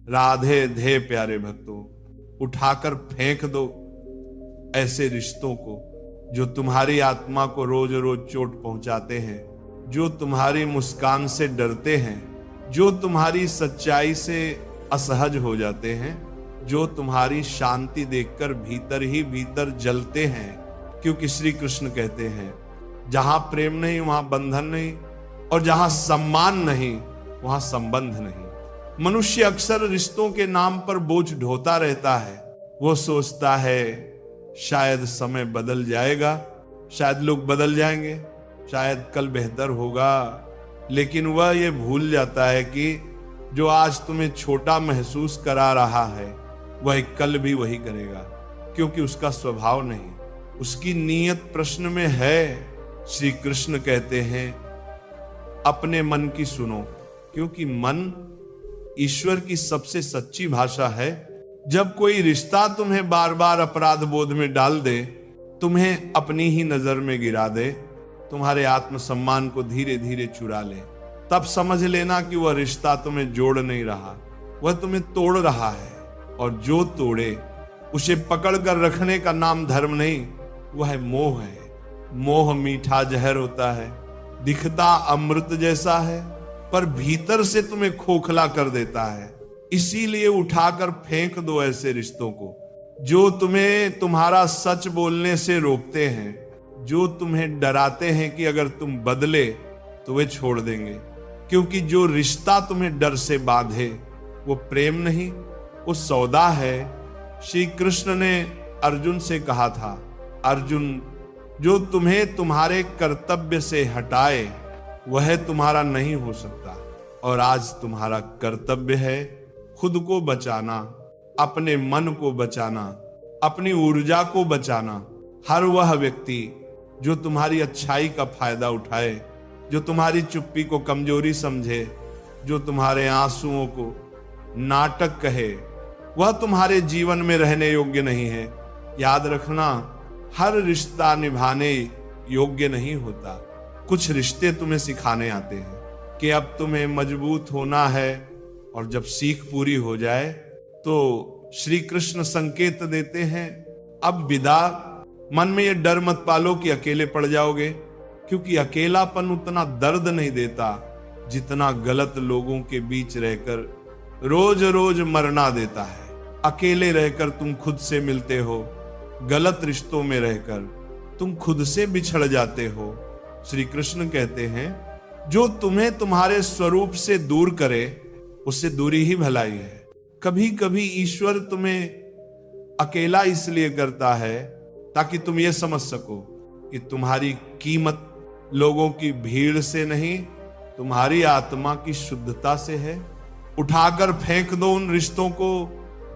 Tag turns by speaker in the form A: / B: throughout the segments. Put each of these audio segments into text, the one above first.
A: राधे धे प्यारे भक्तों, उठाकर फेंक दो ऐसे रिश्तों को जो तुम्हारी आत्मा को रोज रोज चोट पहुंचाते हैं, जो तुम्हारी मुस्कान से डरते हैं, जो तुम्हारी सच्चाई से असहज हो जाते हैं, जो तुम्हारी शांति देखकर भीतर ही भीतर जलते हैं। क्योंकि श्री कृष्ण कहते हैं, जहां प्रेम नहीं वहां बंधन नहीं, और जहां सम्मान नहीं वहां संबंध नहीं। मनुष्य अक्सर रिश्तों के नाम पर बोझ ढोता रहता है। वो सोचता है शायद समय बदल जाएगा, शायद लोग बदल जाएंगे, शायद कल बेहतर होगा, लेकिन वह ये भूल जाता है कि जो आज तुम्हें छोटा महसूस करा रहा है वह कल भी वही करेगा, क्योंकि उसका स्वभाव नहीं, उसकी नीयत प्रश्न में है। श्री कृष्ण कहते हैं, अपने मन की सुनो, क्योंकि मन ईश्वर की सबसे सच्ची भाषा है। जब कोई रिश्ता तुम्हें बार बार अपराध बोध में डाल दे, तुम्हें अपनी ही नजर में गिरा दे, तुम्हारे आत्मसम्मान को धीरे धीरे चुरा ले, तब समझ लेना कि वह रिश्ता तुम्हें जोड़ नहीं रहा, वह तुम्हें तोड़ रहा है। और जो तोड़े उसे पकड़ कर रखने का नाम धर्म नहीं, वह मोह है। मोह मीठा जहर होता है, दिखता अमृत जैसा है, पर भीतर से तुम्हें खोखला कर देता है। इसीलिए उठाकर फेंक दो ऐसे रिश्तों को जो तुम्हें तुम्हारा सच बोलने से रोकते हैं, जो तुम्हें डराते हैं कि अगर तुम बदले तो वे छोड़ देंगे। क्योंकि जो रिश्ता तुम्हें डर से बांधे वो प्रेम नहीं, वो सौदा है। श्री कृष्ण ने अर्जुन से कहा था, अर्जुन, जो तुम्हें तुम्हारे कर्तव्य से हटाए वह तुम्हारा नहीं हो सकता। और आज तुम्हारा कर्तव्य है खुद को बचाना, अपने मन को बचाना, अपनी ऊर्जा को बचाना। हर वह व्यक्ति जो तुम्हारी अच्छाई का फायदा उठाए, जो तुम्हारी चुप्पी को कमजोरी समझे, जो तुम्हारे आंसुओं को नाटक कहे, वह तुम्हारे जीवन में रहने योग्य नहीं है। याद रखना, हर रिश्ता निभाने योग्य नहीं होता। कुछ रिश्ते तुम्हें सिखाने आते हैं कि अब तुम्हें मजबूत होना है, और जब सीख पूरी हो जाए तो श्री कृष्ण संकेत देते हैं, अब विदा। मन में ये डर मत पालो कि अकेले पड़ जाओगे, क्योंकि अकेलापन उतना दर्द नहीं देता जितना गलत लोगों के बीच रहकर रोज रोज मरना देता है। अकेले रहकर तुम खुद से मिलते हो, गलत रिश्तों में रहकर तुम खुद से बिछड़ जाते हो। श्री कृष्ण कहते हैं, जो तुम्हें तुम्हारे स्वरूप से दूर करे उससे दूरी ही भलाई है। कभी कभी ईश्वर तुम्हें अकेला इसलिए करता है ताकि तुम ये समझ सको कि तुम्हारी कीमत लोगों की भीड़ से नहीं, तुम्हारी आत्मा की शुद्धता से है। उठाकर फेंक दो उन रिश्तों को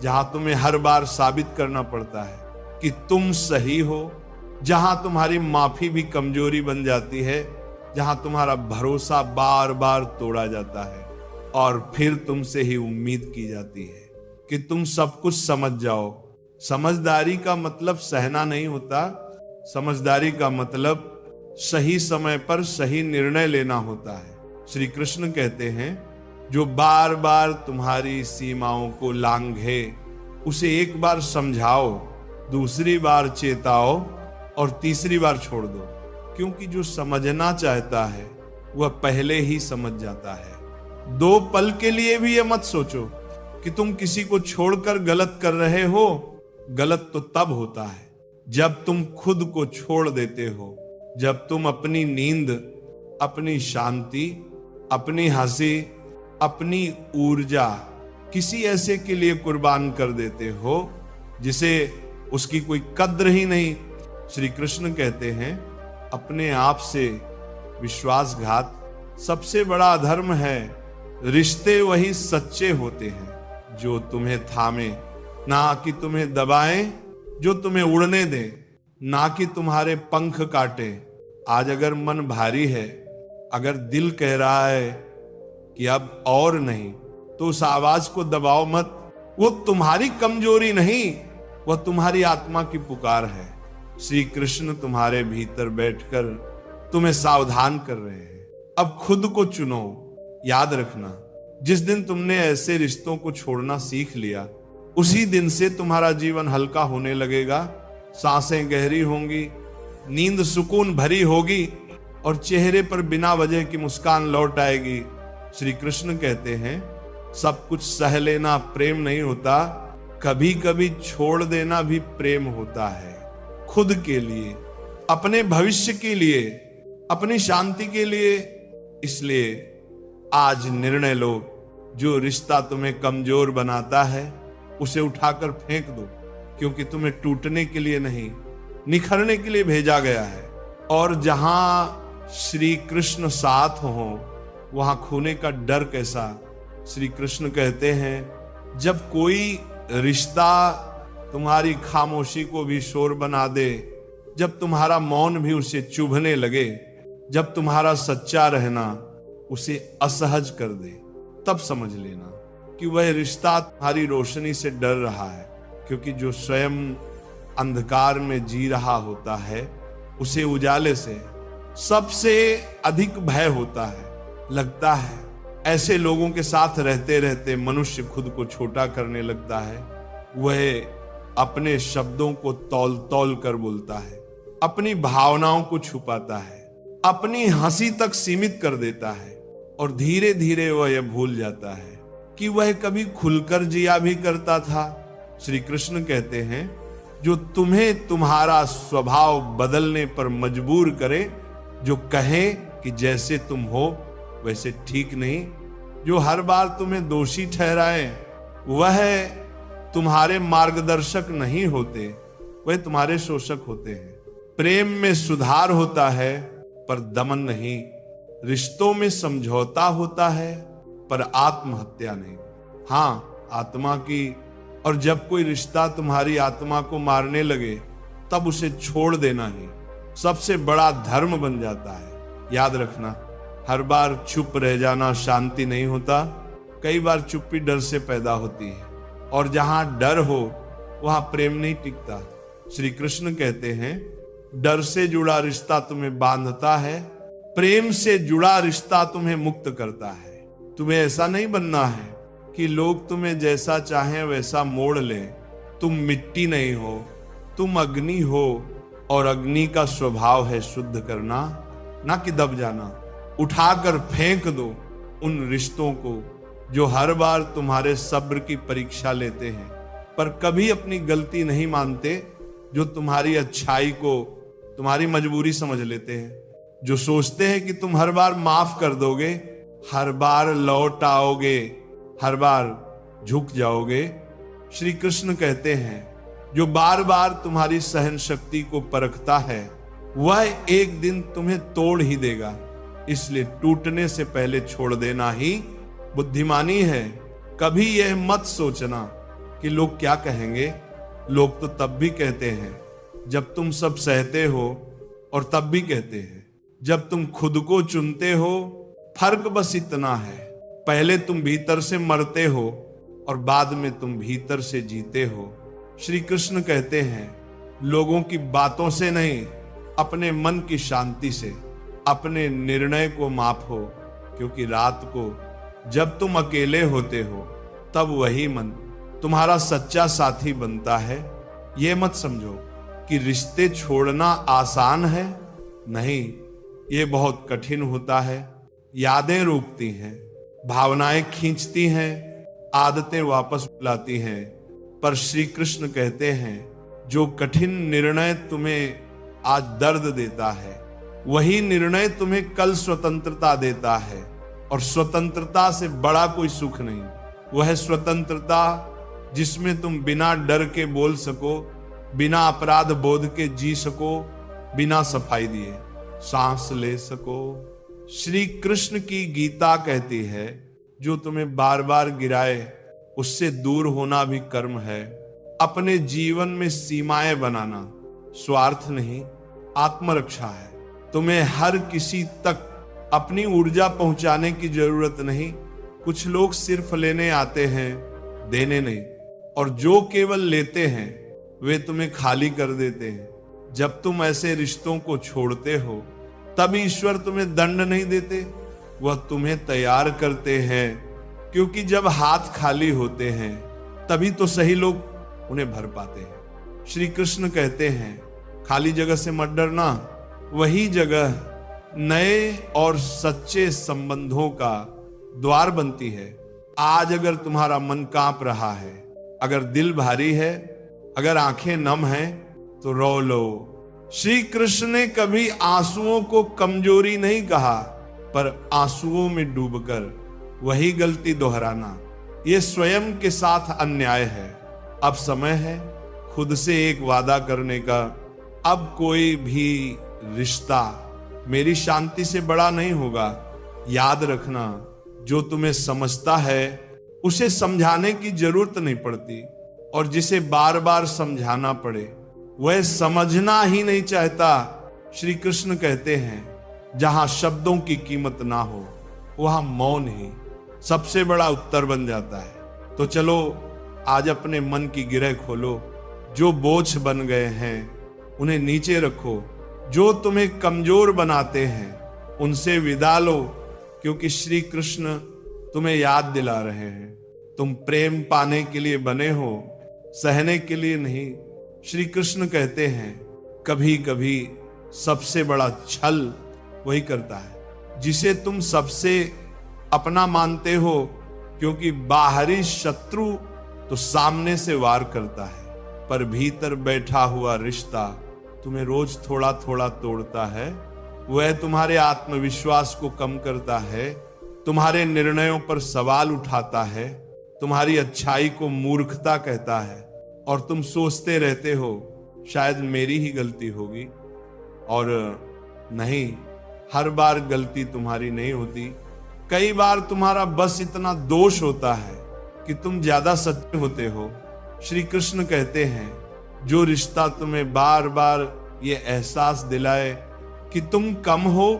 A: जहां तुम्हें हर बार साबित करना पड़ता है कि तुम सही हो, जहां तुम्हारी माफी भी कमजोरी बन जाती है, जहां तुम्हारा भरोसा बार बार तोड़ा जाता है और फिर तुमसे ही उम्मीद की जाती है कि तुम सब कुछ समझ जाओ। समझदारी का मतलब सहना नहीं होता, समझदारी का मतलब सही समय पर सही निर्णय लेना होता है। श्री कृष्ण कहते हैं, जो बार बार तुम्हारी सीमाओं को लांघे उसे एक बार समझाओ, दूसरी बार चेताओ और तीसरी बार छोड़ दो। क्योंकि जो समझना चाहता है वह पहले ही समझ जाता है। दो पल के लिए भी यह मत सोचो कि तुम किसी को छोड़कर गलत कर रहे हो। गलत तो तब होता है जब तुम खुद को छोड़ देते हो, जब तुम अपनी नींद, अपनी शांति, अपनी हंसी, अपनी ऊर्जा किसी ऐसे के लिए कुर्बान कर देते हो जिसे उसकी कोई कद्र ही नहीं। श्री कृष्ण कहते हैं, अपने आप से विश्वासघात सबसे बड़ा अधर्म है। रिश्ते वही सच्चे होते हैं जो तुम्हें थामे, ना कि तुम्हें दबाएं, जो तुम्हें उड़ने दें, ना कि तुम्हारे पंख काटे। आज अगर मन भारी है, अगर दिल कह रहा है कि अब और नहीं, तो उस आवाज को दबाओ मत। वो तुम्हारी कमजोरी नहीं, वह तुम्हारी आत्मा की पुकार है। श्री कृष्ण तुम्हारे भीतर बैठकर तुम्हें सावधान कर रहे हैं। अब खुद को चुनो। याद रखना, जिस दिन तुमने ऐसे रिश्तों को छोड़ना सीख लिया, उसी दिन से तुम्हारा जीवन हल्का होने लगेगा, सांसें गहरी होंगी, नींद सुकून भरी होगी और चेहरे पर बिना वजह की मुस्कान लौट आएगी। श्री कृष्ण कहते हैं, सब कुछ सह लेना प्रेम नहीं होता, कभी कभी छोड़ देना भी प्रेम होता है। खुद के लिए, अपने भविष्य के लिए, अपनी शांति के लिए। इसलिए आज निर्णय लो, जो रिश्ता तुम्हें कमजोर बनाता है उसे उठाकर फेंक दो, क्योंकि तुम्हें टूटने के लिए नहीं, निखरने के लिए भेजा गया है। और जहां श्री कृष्ण साथ हो, वहां खोने का डर कैसा। श्री कृष्ण कहते हैं, जब कोई रिश्ता तुम्हारी खामोशी को भी शोर बना दे, जब तुम्हारा मौन भी उसे चुभने लगे, जब तुम्हारा सच्चा रहना उसे असहज कर दे, तब समझ लेना कि वह रिश्ता तुम्हारी रोशनी से डर रहा है। क्योंकि जो स्वयं अंधकार में जी रहा होता है, उसे उजाले से सबसे अधिक भय होता है। लगता है ऐसे लोगों के साथ रहते रहते मनुष्य खुद को छोटा करने लगता है। वह अपने शब्दों को तौल तौल कर बोलता है, अपनी भावनाओं को छुपाता है, अपनी हंसी तक सीमित कर देता है और धीरे धीरे वह यह भूल जाता है कि वह कभी खुलकर जिया भी करता था। श्री कृष्ण कहते हैं, जो तुम्हें तुम्हारा स्वभाव बदलने पर मजबूर करे, जो कहे कि जैसे तुम हो वैसे ठीक नहीं, जो हर बार तुम्हें दोषी ठहराए, वह तुम्हारे मार्गदर्शक नहीं होते, वह तुम्हारे शोषक होते हैं। प्रेम में सुधार होता है पर दमन नहीं, रिश्तों में समझौता होता है पर आत्महत्या नहीं। हाँ, आत्मा की। और जब कोई रिश्ता तुम्हारी आत्मा को मारने लगे, तब उसे छोड़ देना ही सबसे बड़ा धर्म बन जाता है। याद रखना, हर बार चुप रह जाना शांति नहीं होता, कई बार चुप्पी डर से पैदा होती है, और जहां डर हो वहां प्रेम नहीं टिकता। श्री कृष्ण कहते हैं, डर से जुड़ा रिश्ता तुम्हें बांधता है, प्रेम से जुड़ा रिश्ता तुम्हें मुक्त करता है। तुम्हें ऐसा नहीं बनना है कि लोग तुम्हें जैसा चाहें वैसा मोड़ लें। तुम मिट्टी नहीं हो, तुम अग्नि हो, और अग्नि का स्वभाव है शुद्ध करना, ना कि दब जाना। उठाकर फेंक दो उन रिश्तों को जो हर बार तुम्हारे सब्र की परीक्षा लेते हैं, पर कभी अपनी गलती नहीं मानते, जो तुम्हारी अच्छाई को तुम्हारी मजबूरी समझ लेते हैं, जो सोचते हैं कि तुम हर बार माफ कर दोगे, हर बार लौट आओगे, हर बार झुक जाओगे। श्री कृष्ण कहते हैं, जो बार बार तुम्हारी सहन शक्ति को परखता है, वह एक दिन तुम्हें तोड़ ही देगा। इसलिए टूटने से पहले छोड़ देना ही बुद्धिमानी है। कभी यह मत सोचना कि लोग क्या कहेंगे। लोग तो तब भी कहते हैं जब तुम सब सहते हो, और तब भी कहते हैं जब तुम खुद को चुनते हो। फर्क बस इतना है, पहले तुम भीतर से मरते हो और बाद में तुम भीतर से जीते हो। श्री कृष्ण कहते हैं, लोगों की बातों से नहीं, अपने मन की शांति से अपने निर्णय को मापो, क्योंकि रात को जब तुम अकेले होते हो, तब वही मन तुम्हारा सच्चा साथी बनता है। यह मत समझो कि रिश्ते छोड़ना आसान है, नहीं, ये बहुत कठिन होता है। यादें रोकती हैं, भावनाएं खींचती हैं, आदतें वापस बुलाती हैं, पर श्री कृष्ण कहते हैं, जो कठिन निर्णय तुम्हें आज दर्द देता है, वही निर्णय तुम्हें कल स्वतंत्रता देता है। और स्वतंत्रता से बड़ा कोई सुख नहीं। वह स्वतंत्रता जिसमें तुम बिना डर के बोल सको, बिना अपराध बोध के जी सको, बिना सफाई दिए सांस ले सको। श्री कृष्ण की गीता कहती है, जो तुम्हें बार बार गिराए उससे दूर होना भी कर्म है। अपने जीवन में सीमाएं बनाना स्वार्थ नहीं, आत्मरक्षा है। तुम्हें हर किसी तक अपनी ऊर्जा पहुंचाने की जरूरत नहीं। कुछ लोग सिर्फ लेने आते हैं, देने नहीं, और जो केवल लेते हैं वे तुम्हें खाली कर देते हैं। जब तुम ऐसे रिश्तों को छोड़ते हो, तब ईश्वर तुम्हें दंड नहीं देते, वह तुम्हें तैयार करते हैं, क्योंकि जब हाथ खाली होते हैं तभी तो सही लोग उन्हें भर पाते हैं। श्री कृष्ण कहते हैं खाली जगह से मत डरना, वही जगह नए और सच्चे संबंधों का द्वार बनती है। आज अगर तुम्हारा मन कांप रहा है, अगर दिल भारी है, अगर आंखें नम हैं, तो रो लो। श्री कृष्ण ने कभी आंसुओं को कमजोरी नहीं कहा, पर आंसुओं में डूबकर वही गलती दोहराना ये स्वयं के साथ अन्याय है। अब समय है खुद से एक वादा करने का, अब कोई भी रिश्ता मेरी शांति से बड़ा नहीं होगा। याद रखना, जो तुम्हें समझता है उसे समझाने की जरूरत नहीं पड़ती, और जिसे बार बार समझाना पड़े वह समझना ही नहीं चाहता। श्री कृष्ण कहते हैं जहां शब्दों की कीमत ना हो वहां मौन ही सबसे बड़ा उत्तर बन जाता है। तो चलो आज अपने मन की गिरह खोलो, जो बोझ बन गए हैं उन्हें नीचे रखो, जो तुम्हें कमजोर बनाते हैं उनसे विदा लो, क्योंकि श्री कृष्ण तुम्हें याद दिला रहे हैं तुम प्रेम पाने के लिए बने हो, सहने के लिए नहीं। श्री कृष्ण कहते हैं कभी कभी सबसे बड़ा छल वही करता है जिसे तुम सबसे अपना मानते हो, क्योंकि बाहरी शत्रु तो सामने से वार करता है, पर भीतर बैठा हुआ रिश्ता तुम्हें रोज थोड़ा थोड़ा तोड़ता है। वह तुम्हारे आत्मविश्वास को कम करता है, तुम्हारे निर्णयों पर सवाल उठाता है, तुम्हारी अच्छाई को मूर्खता कहता है, और तुम सोचते रहते हो शायद मेरी ही गलती होगी। और नहीं, हर बार गलती तुम्हारी नहीं होती। कई बार तुम्हारा बस इतना दोष होता है कि तुम ज्यादा सच्चे होते हो। श्री कृष्ण कहते हैं जो रिश्ता तुम्हें बार बार ये एहसास दिलाए कि तुम कम हो,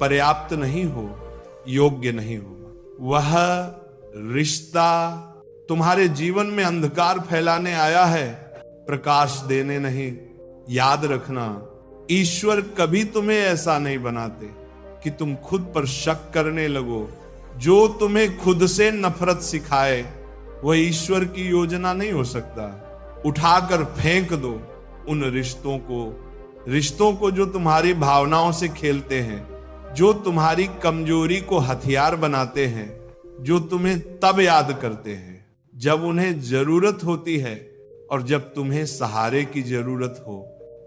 A: पर्याप्त नहीं हो, योग्य नहीं हो, वह रिश्ता तुम्हारे जीवन में अंधकार फैलाने आया है, प्रकाश देने नहीं। याद रखना, ईश्वर कभी तुम्हें ऐसा नहीं बनाते कि तुम खुद पर शक करने लगो। जो तुम्हें खुद से नफरत सिखाए वह ईश्वर की योजना नहीं हो सकता। उठाकर फेंक दो उन रिश्तों को जो तुम्हारी भावनाओं से खेलते हैं, जो तुम्हारी कमजोरी को हथियार बनाते हैं, जो तुम्हें तब याद करते हैं जब उन्हें जरूरत होती है, और जब तुम्हें सहारे की जरूरत हो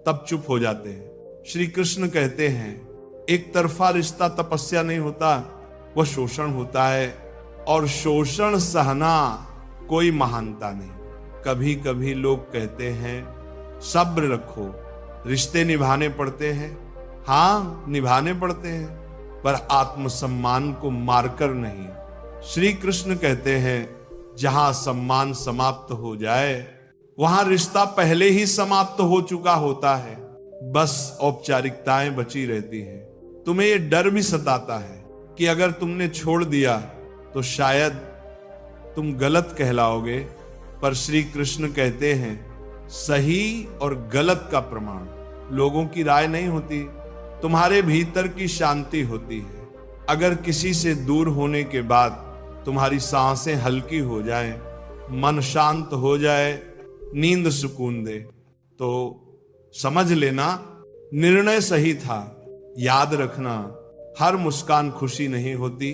A: तब चुप हो जाते हैं। श्री कृष्ण कहते हैं एक तरफा रिश्ता तपस्या नहीं होता, वह शोषण होता है, और शोषण सहना कोई महानता नहीं। कभी कभी लोग कहते हैं सब्र रखो, रिश्ते निभाने पड़ते हैं। हाँ, निभाने पड़ते हैं, पर आत्मसम्मान को मारकर नहीं। श्री कृष्ण कहते हैं जहां सम्मान समाप्त हो जाए वहां रिश्ता पहले ही समाप्त हो चुका होता है, बस औपचारिकताएं बची रहती हैं। तुम्हें यह डर भी सताता है कि अगर तुमने छोड़ दिया तो शायद तुम गलत कहलाओगे, पर श्री कृष्ण कहते हैं सही और गलत का प्रमाण लोगों की राय नहीं होती, तुम्हारे भीतर की शांति होती है। अगर किसी से दूर होने के बाद तुम्हारी सांसें हल्की हो जाएं, मन शांत हो जाए, नींद सुकून दे, तो समझ लेना निर्णय सही था। याद रखना, हर मुस्कान खुशी नहीं होती।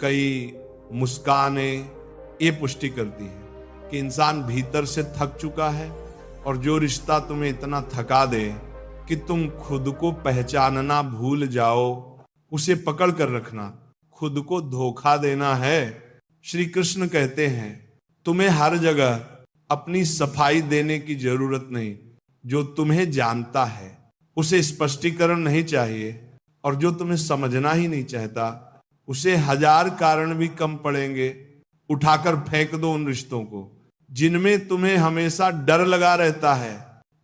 A: कई मुस्कानें ये पुष्टि करती है कि इंसान भीतर से थक चुका है, और जो रिश्ता तुम्हें इतना थका दे कि तुम खुद को पहचानना भूल जाओ, उसे पकड़ कर रखना। खुद को धोखा देना है। श्री कृष्ण कहते हैं तुम्हें हर जगह अपनी सफाई देने की जरूरत नहीं। जो तुम्हें जानता है उसे स्पष्टीकरण नहीं चाहिए, और जो तुम्हें समझना ही नहीं चाहता उसे हजार कारण भी कम पड़ेंगे। उठाकर फेंक दो उन रिश्तों को जिनमें तुम्हें हमेशा डर लगा रहता है।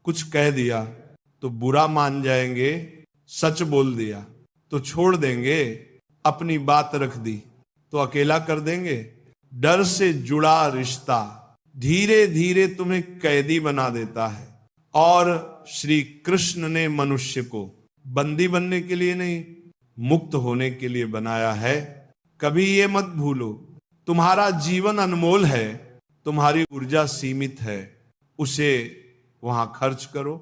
A: कुछ कह दिया तो बुरा मान जाएंगे, सच बोल दिया तो छोड़ देंगे, अपनी बात रख दी तो अकेला कर देंगे। डर से जुड़ा रिश्ता धीरे धीरे तुम्हें कैदी बना देता है, और श्री कृष्ण ने मनुष्य को बंदी बनने के लिए नहीं, मुक्त होने के लिए बनाया है। कभी ये मत भूलो तुम्हारा जीवन अनमोल है, तुम्हारी ऊर्जा सीमित है, उसे वहां खर्च करो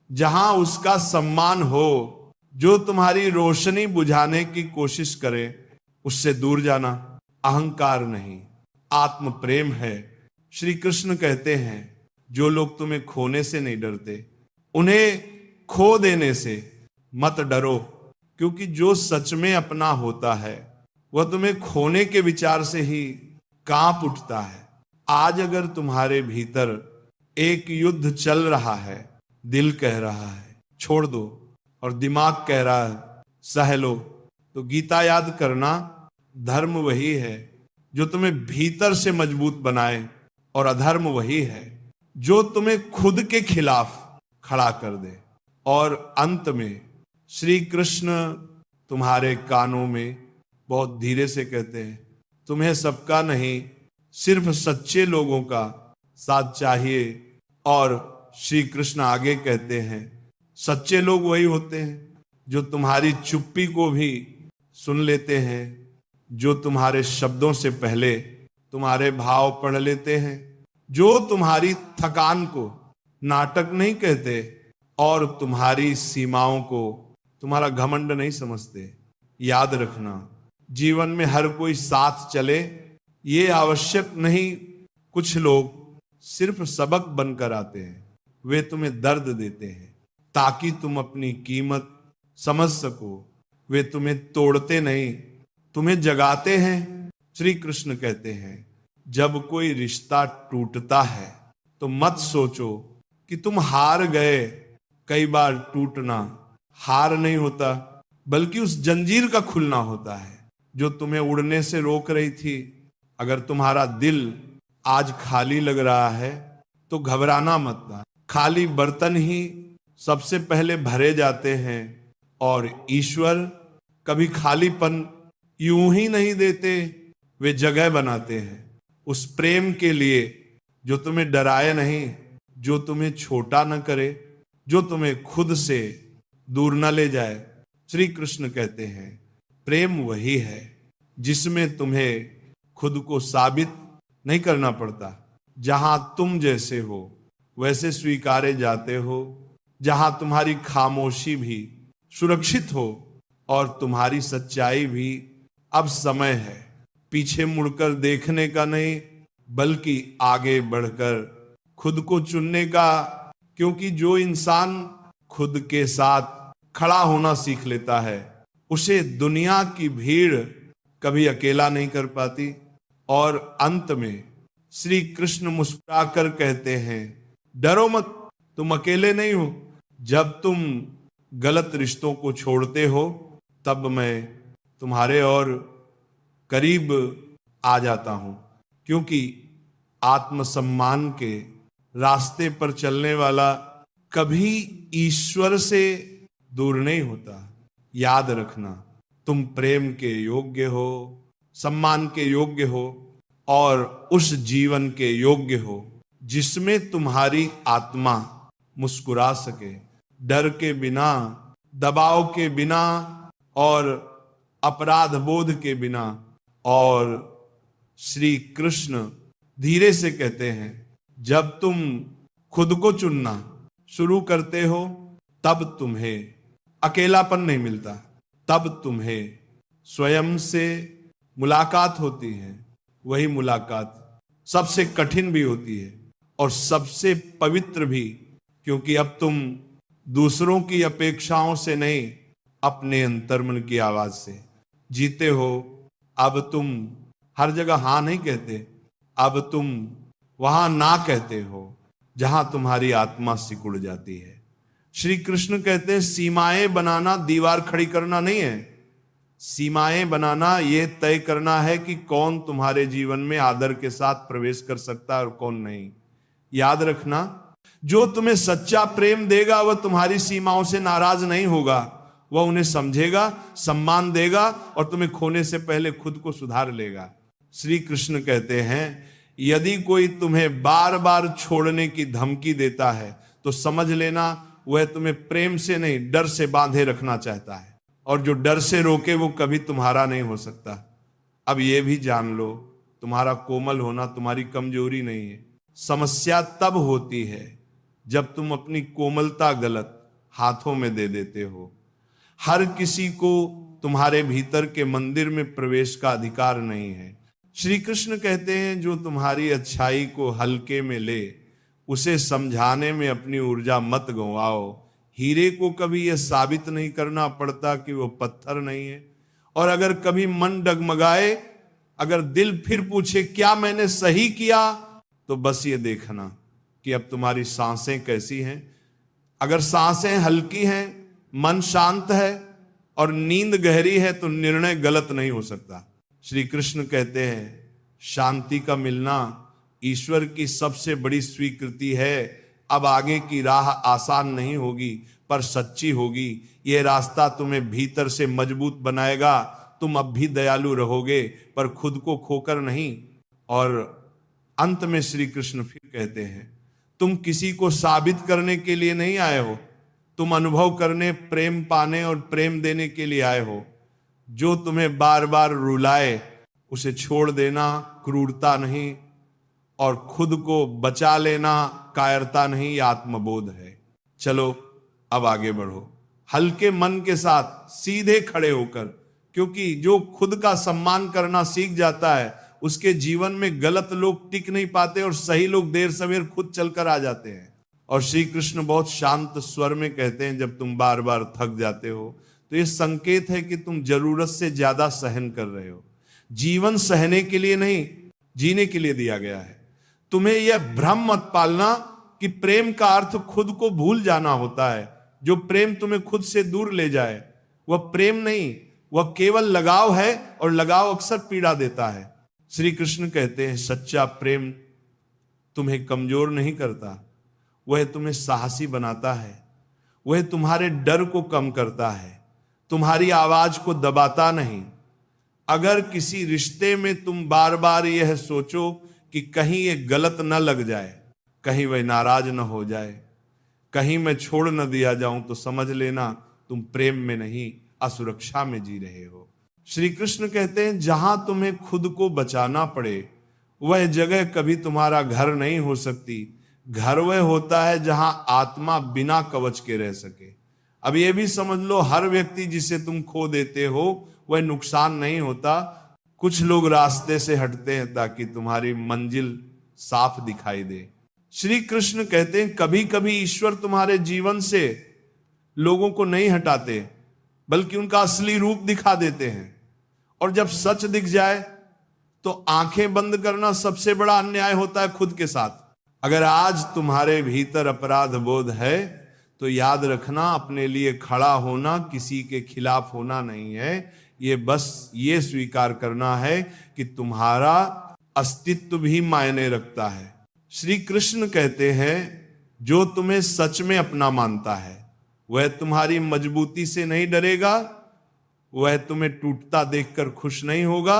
A: जहां उसका सम्मान हो। जो तुम्हारी रोशनी बुझाने की कोशिश करे उससे दूर जाना। अहंकार नहीं, आत्म प्रेम है। श्री कृष्ण कहते हैं जो लोग तुम्हें खोने से नहीं डरते, उन्हें खो देने से मत डरो, क्योंकि जो सच में अपना होता है वह तुम्हें खोने के विचार से ही कांप उठता है। आज अगर तुम्हारे भीतर एक युद्ध चल रहा है, दिल कह रहा है छोड़ दो और दिमाग कह रहा है सह लो, तो गीता याद करना। धर्म वही है जो तुम्हें भीतर से मजबूत बनाए और अधर्म वही है जो तुम्हें खुद के खिलाफ खड़ा कर दे। और अंत में श्री कृष्ण तुम्हारे कानों में बहुत धीरे से कहते हैं, तुम्हें सबका नहीं, सिर्फ सच्चे लोगों का साथ चाहिए। और श्री कृष्ण आगे कहते हैं, सच्चे लोग वही होते हैं जो तुम्हारी चुप्पी को भी सुन लेते हैं, जो तुम्हारे शब्दों से पहले तुम्हारे भाव पढ़ लेते हैं, जो तुम्हारी थकान को नाटक नहीं कहते और तुम्हारी सीमाओं को तुम्हारा घमंड नहीं समझते। याद रखना, जीवन में हर कोई साथ चले ये आवश्यक नहीं। कुछ लोग सिर्फ सबक बनकर आते हैं, वे तुम्हें दर्द देते हैं ताकि तुम अपनी कीमत समझ सको। वे तुम्हें तोड़ते नहीं, तुम्हें जगाते हैं। श्री कृष्ण कहते हैं जब कोई रिश्ता टूटता है तो मत सोचो कि तुम हार गए। कई बार टूटना हार नहीं होता, बल्कि उस जंजीर का खुलना होता है जो तुम्हें उड़ने से रोक रही थी। अगर तुम्हारा दिल आज खाली लग रहा है तो घबराना मत। खाली बर्तन ही सबसे पहले भरे जाते हैं और ईश्वर कभी खालीपन यूं ही नहीं देते, वे जगह बनाते हैं उस प्रेम के लिए जो तुम्हें डराए नहीं, जो तुम्हें छोटा न करे, जो तुम्हें खुद से दूर न ले जाए। श्री कृष्ण कहते हैं प्रेम वही है जिसमें तुम्हें खुद को साबित नहीं करना पड़ता, जहां तुम जैसे हो वैसे स्वीकारे जाते हो, जहां तुम्हारी खामोशी भी सुरक्षित हो और तुम्हारी सच्चाई भी। अब समय है पीछे मुड़कर देखने का नहीं, बल्कि आगे बढ़कर खुद को चुनने का, क्योंकि जो इंसान खुद के साथ खड़ा होना सीख लेता है उसे दुनिया की भीड़ कभी अकेला नहीं कर पाती। और अंत में श्री कृष्ण मुस्कुराकर कहते हैं डरो मत, तुम अकेले नहीं हो। जब तुम गलत रिश्तों को छोड़ते हो तब मैं तुम्हारे और करीब आ जाता हूं, क्योंकि आत्मसम्मान के रास्ते पर चलने वाला कभी ईश्वर से दूर नहीं होता। याद रखना, तुम प्रेम के योग्य हो, सम्मान के योग्य हो और उस जीवन के योग्य हो जिसमें तुम्हारी आत्मा मुस्कुरा सके, डर के बिना, दबाव के बिना और अपराध बोध के बिना। और श्री कृष्ण धीरे से कहते हैं जब तुम खुद को चुनना शुरू करते हो तब तुम्हें अकेलापन नहीं मिलता, तब तुम्हें स्वयं से मुलाकात होती है। वही मुलाकात सबसे कठिन भी होती है और सबसे पवित्र भी, क्योंकि अब तुम दूसरों की अपेक्षाओं से नहीं, अपने अंतर्मन की आवाज से जीते हो। अब तुम हर जगह हां नहीं कहते, अब तुम वहां ना कहते हो जहां तुम्हारी आत्मा सिकुड़ जाती है। श्री कृष्ण कहते हैं सीमाएं बनाना दीवार खड़ी करना नहीं है, सीमाएं बनाना यह तय करना है कि कौन तुम्हारे जीवन में आदर के साथ प्रवेश कर सकता है और कौन नहीं। याद रखना, जो तुम्हें सच्चा प्रेम देगा वह तुम्हारी सीमाओं से नाराज नहीं होगा, वह उन्हें समझेगा, सम्मान देगा और तुम्हें खोने से पहले खुद को सुधार लेगा। श्री कृष्ण कहते हैं यदि कोई तुम्हें बार बार छोड़ने की धमकी देता है तो समझ लेना वह तुम्हें प्रेम से नहीं डर से बांधे रखना चाहता है, और जो डर से रोके वो कभी तुम्हारा नहीं हो सकता। अब ये भी जान लो तुम्हारा कोमल होना तुम्हारी कमजोरी नहीं है। समस्या तब होती है जब तुम अपनी कोमलता गलत हाथों में दे देते हो। हर किसी को तुम्हारे भीतर के मंदिर में प्रवेश का अधिकार नहीं है। श्री कृष्ण कहते हैं जो तुम्हारी अच्छाई को हल्के में ले, उसे समझाने में अपनी ऊर्जा मत गंवाओ। हीरे को कभी यह साबित नहीं करना पड़ता कि वो पत्थर नहीं है। और अगर कभी मन डगमगाए, अगर दिल फिर पूछे क्या मैंने सही किया, तो बस ये देखना कि अब तुम्हारी सांसें कैसी हैं। अगर सांसें हल्की हैं, मन शांत है और नींद गहरी है, तो निर्णय गलत नहीं हो सकता। श्री कृष्ण कहते हैं शांति का मिलना ईश्वर की सबसे बड़ी स्वीकृति है। अब आगे की राह आसान नहीं होगी पर सच्ची होगी। यह रास्ता तुम्हें भीतर से मजबूत बनाएगा। तुम अब भी दयालु रहोगे पर खुद को खोकर नहीं। और अंत में श्री कृष्ण फिर कहते हैं तुम किसी को साबित करने के लिए नहीं आए हो, तुम अनुभव करने, प्रेम पाने और प्रेम देने के लिए आए हो। जो तुम्हें बार बार रुलाए उसे छोड़ देना क्रूरता नहीं, और खुद को बचा लेना कायरता नहीं, यह आत्मबोध है। चलो अब आगे बढ़ो हल्के मन के साथ, सीधे खड़े होकर, क्योंकि जो खुद का सम्मान करना सीख जाता है उसके जीवन में गलत लोग टिक नहीं पाते और सही लोग देर सवेर खुद चलकर आ जाते हैं। और श्री कृष्ण बहुत शांत स्वर में कहते हैं जब तुम बार बार थक जाते हो तो यह संकेत है कि तुम जरूरत से ज्यादा सहन कर रहे हो। जीवन सहने के लिए नहीं, जीने के लिए दिया गया है। तुम्हें यह भ्रम मत पालना कि प्रेम का अर्थ खुद को भूल जाना होता है। जो प्रेम तुम्हें खुद से दूर ले जाए वह प्रेम नहीं, वह केवल लगाव है, और लगाव अक्सर पीड़ा देता है। श्री कृष्ण कहते हैं सच्चा प्रेम तुम्हें कमजोर नहीं करता, वह तुम्हें साहसी बनाता है। वह तुम्हारे डर को कम करता है, तुम्हारी आवाज को दबाता नहीं। अगर किसी रिश्ते में तुम बार बार यह सोचो कि कहीं यह गलत न लग जाए, कहीं वह नाराज न हो जाए, कहीं मैं छोड़ न दिया जाऊं, तो समझ लेना तुम प्रेम में नहीं असुरक्षा में जी रहे हो। श्री कृष्ण कहते हैं जहां तुम्हें खुद को बचाना पड़े वह जगह कभी तुम्हारा घर नहीं हो सकती। घर वह होता है जहां आत्मा बिना कवच के रह सके। अब यह भी समझ लो हर व्यक्ति जिसे तुम खो देते हो वह नुकसान नहीं होता। कुछ लोग रास्ते से हटते हैं ताकि तुम्हारी मंजिल साफ दिखाई दे। श्री कृष्ण कहते हैं कभी कभी ईश्वर तुम्हारे जीवन से लोगों को नहीं हटाते बल्कि उनका असली रूप दिखा देते हैं। और जब सच दिख जाए तो आंखें बंद करना सबसे बड़ा अन्याय होता है खुद के साथ। अगर आज तुम्हारे भीतर अपराध बोध है तो याद रखना अपने लिए खड़ा होना किसी के खिलाफ होना नहीं है। ये बस ये स्वीकार करना है कि तुम्हारा अस्तित्व भी मायने रखता है। श्री कृष्ण कहते हैं जो तुम्हें सच में अपना मानता है वह तुम्हारी मजबूती से नहीं डरेगा, वह तुम्हें टूटता देखकर खुश नहीं होगा,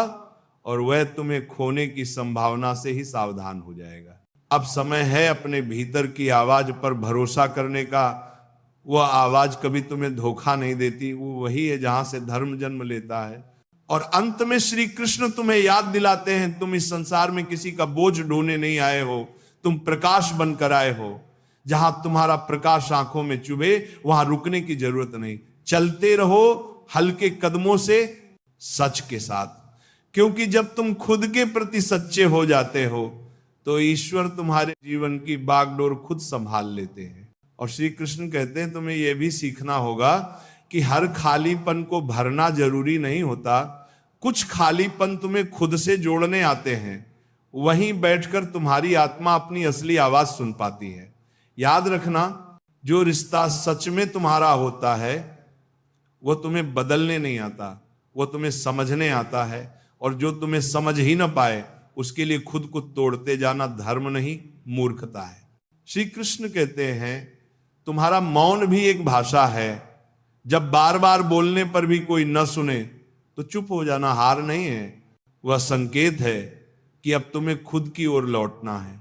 A: और वह तुम्हें खोने की संभावना से ही सावधान हो जाएगा। अब समय है अपने भीतर की आवाज पर भरोसा करने का। वह आवाज कभी तुम्हें धोखा नहीं देती, वो वही है जहां से धर्म जन्म लेता है। और अंत में श्री कृष्ण तुम्हें याद दिलाते हैं तुम इस संसार में किसी का बोझ ढोने नहीं आए हो, तुम प्रकाश बनकर आए हो। जहां तुम्हारा प्रकाश आंखों में चुभे वहां रुकने की जरूरत नहीं, चलते रहो हल्के कदमों से सच के साथ। क्योंकि जब तुम खुद के प्रति सच्चे हो जाते हो तो ईश्वर तुम्हारे जीवन की बागडोर खुद संभाल लेते हैं। और श्री कृष्ण कहते हैं तुम्हें यह भी सीखना होगा कि हर खालीपन को भरना जरूरी नहीं होता। कुछ खालीपन तुम्हें खुद से जोड़ने आते हैं, वहीं बैठकर तुम्हारी आत्मा अपनी असली आवाज सुन पाती है। याद रखना जो रिश्ता सच में तुम्हारा होता है वो तुम्हें बदलने नहीं आता, वो तुम्हें समझने आता है। और जो तुम्हें समझ ही ना पाए उसके लिए खुद को तोड़ते जाना धर्म नहीं मूर्खता है। श्री कृष्ण कहते हैं तुम्हारा मौन भी एक भाषा है। जब बार बार बोलने पर भी कोई न सुने तो चुप हो जाना हार नहीं है, वह संकेत है कि अब तुम्हें खुद की ओर लौटना है।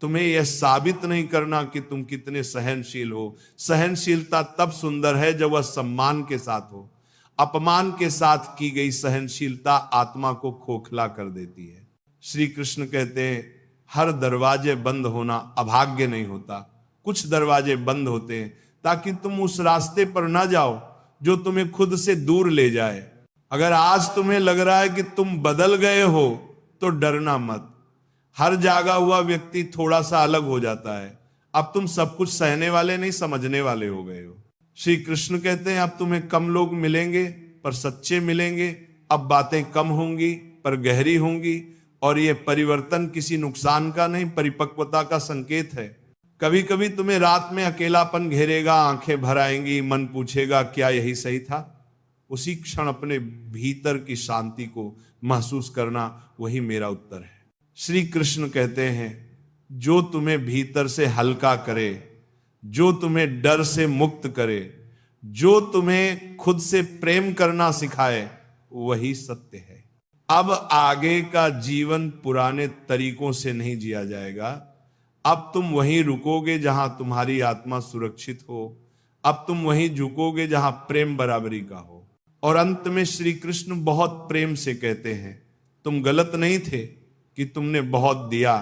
A: तुम्हें यह साबित नहीं करना कि तुम कितने सहनशील हो। सहनशीलता तब सुंदर है जब वह सम्मान के साथ हो। अपमान के साथ की गई सहनशीलता आत्मा को खोखला कर देती है। श्री कृष्ण कहते हैं हर दरवाजे बंद होना अभाग्य नहीं होता, कुछ दरवाजे बंद होते हैं ताकि तुम उस रास्ते पर ना जाओ जो तुम्हें खुद से दूर ले जाए। अगर आज तुम्हें लग रहा है कि तुम बदल गए हो तो डरना मत। हर जागा हुआ व्यक्ति थोड़ा सा अलग हो जाता है। अब तुम सब कुछ सहने वाले नहीं, समझने वाले हो गए हो। श्री कृष्ण कहते हैं अब तुम्हें कम लोग मिलेंगे पर सच्चे मिलेंगे। अब बातें कम होंगी पर गहरी होंगी, और यह परिवर्तन किसी नुकसान का नहीं, परिपक्वता का संकेत है। कभी कभी तुम्हें रात में अकेलापन घेरेगा, आंखें भर आएंगी, मन पूछेगा क्या यही सही था। उसी क्षण अपने भीतर की शांति को महसूस करना, वही मेरा उत्तर है। श्री कृष्ण कहते हैं जो तुम्हें भीतर से हल्का करे, जो तुम्हें डर से मुक्त करे, जो तुम्हें खुद से प्रेम करना सिखाए, वही सत्य है। अब आगे का जीवन पुराने तरीकों से नहीं जिया जाएगा। अब तुम वहीं रुकोगे जहां तुम्हारी आत्मा सुरक्षित हो। अब तुम वहीं झुकोगे जहां प्रेम बराबरी का हो। और अंत में श्री कृष्ण बहुत प्रेम से कहते हैं तुम गलत नहीं थे कि तुमने बहुत दिया,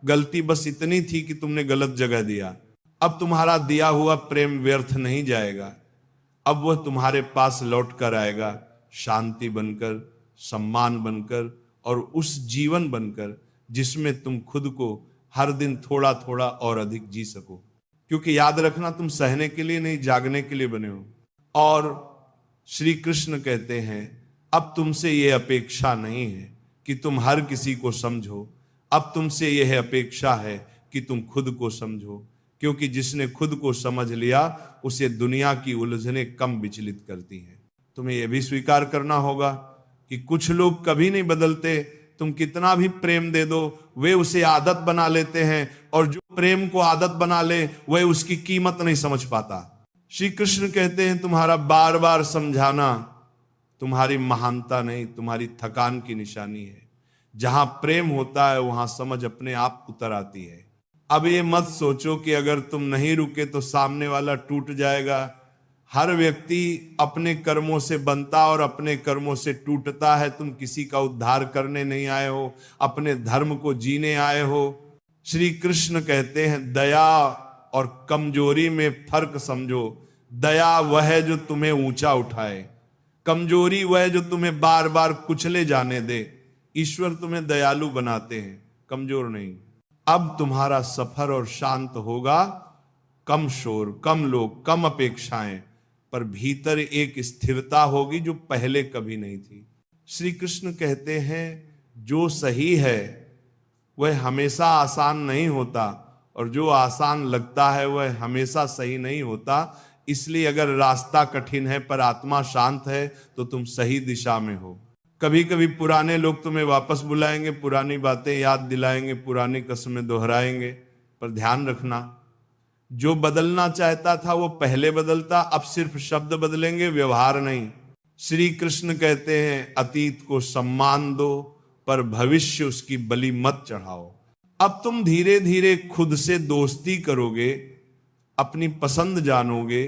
A: गलती बस इतनी थी कि तुमने गलत जगह दिया। अब तुम्हारा दिया हुआ प्रेम व्यर्थ नहीं जाएगा, अब वह तुम्हारे पास लौट कर आएगा, शांति बनकर, सम्मान बनकर, और उस जीवन बनकर जिसमें तुम खुद को हर दिन थोड़ा थोड़ा और अधिक जी सको। क्योंकि याद रखना तुम सहने के लिए नहीं, जागने के लिए बने हो। और श्री कृष्ण कहते हैं अब तुमसे यह अपेक्षा नहीं है कि तुम हर किसी को समझो, अब तुमसे यह अपेक्षा है कि तुम खुद को समझो। क्योंकि जिसने खुद को समझ लिया उसे दुनिया की उलझनें कम विचलित करती हैं। तुम्हें यह भी स्वीकार करना होगा कि कुछ लोग कभी नहीं बदलते। तुम कितना भी प्रेम दे दो, वे उसे आदत बना लेते हैं, और जो प्रेम को आदत बना ले वह उसकी कीमत नहीं समझ पाता। श्री कृष्ण कहते हैं तुम्हारा बार बार समझाना तुम्हारी महानता नहीं, तुम्हारी थकान की निशानी है। जहां प्रेम होता है वहां समझ अपने आप उतर आती है। अब ये मत सोचो कि अगर तुम नहीं रुके तो सामने वाला टूट जाएगा। हर व्यक्ति अपने कर्मों से बनता और अपने कर्मों से टूटता है। तुम किसी का उद्धार करने नहीं आए हो, अपने धर्म को जीने आए हो। श्री कृष्ण कहते हैं दया और कमजोरी में फर्क समझो। दया वह है जो तुम्हें ऊंचा उठाए, कमजोरी वह है जो तुम्हें बार बार कुचले जाने दे। ईश्वर तुम्हें दयालु बनाते हैं, कमजोर नहीं। अब तुम्हारा सफर और शांत होगा, कम शोर, कम लोग, कम अपेक्षाएं, पर भीतर एक स्थिरता होगी जो पहले कभी नहीं थी। श्री कृष्ण कहते हैं जो सही है वह हमेशा आसान नहीं होता, और जो आसान लगता है वह हमेशा सही नहीं होता। इसलिए अगर रास्ता कठिन है पर आत्मा शांत है तो तुम सही दिशा में हो। कभी कभी पुराने लोग तुम्हें वापस बुलाएंगे, पुरानी बातें याद दिलाएंगे, पुरानी कस्में दोहराएंगे, पर ध्यान रखना जो बदलना चाहता था वो पहले बदलता, अब सिर्फ शब्द बदलेंगे, व्यवहार नहीं। श्री कृष्ण कहते हैं अतीत को सम्मान दो पर भविष्य उसकी बलि मत चढ़ाओ। अब तुम धीरे धीरे खुद से दोस्ती करोगे, अपनी पसंद जानोगे,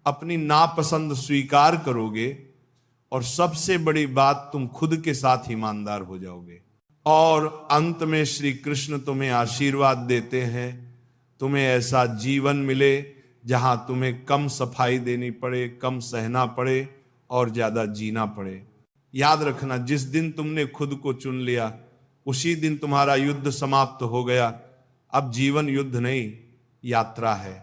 A: अपनी नापसंद स्वीकार करोगे, और सबसे बड़ी बात तुम खुद के साथ ईमानदार हो जाओगे। और अंत में श्री कृष्ण तुम्हें आशीर्वाद देते हैं तुम्हें ऐसा जीवन मिले जहां तुम्हें कम सफाई देनी पड़े, कम सहना पड़े और ज्यादा जीना पड़े। याद रखना जिस दिन तुमने खुद को चुन लिया उसी दिन तुम्हारा युद्ध समाप्त हो गया। अब जीवन युद्ध नहीं, यात्रा है।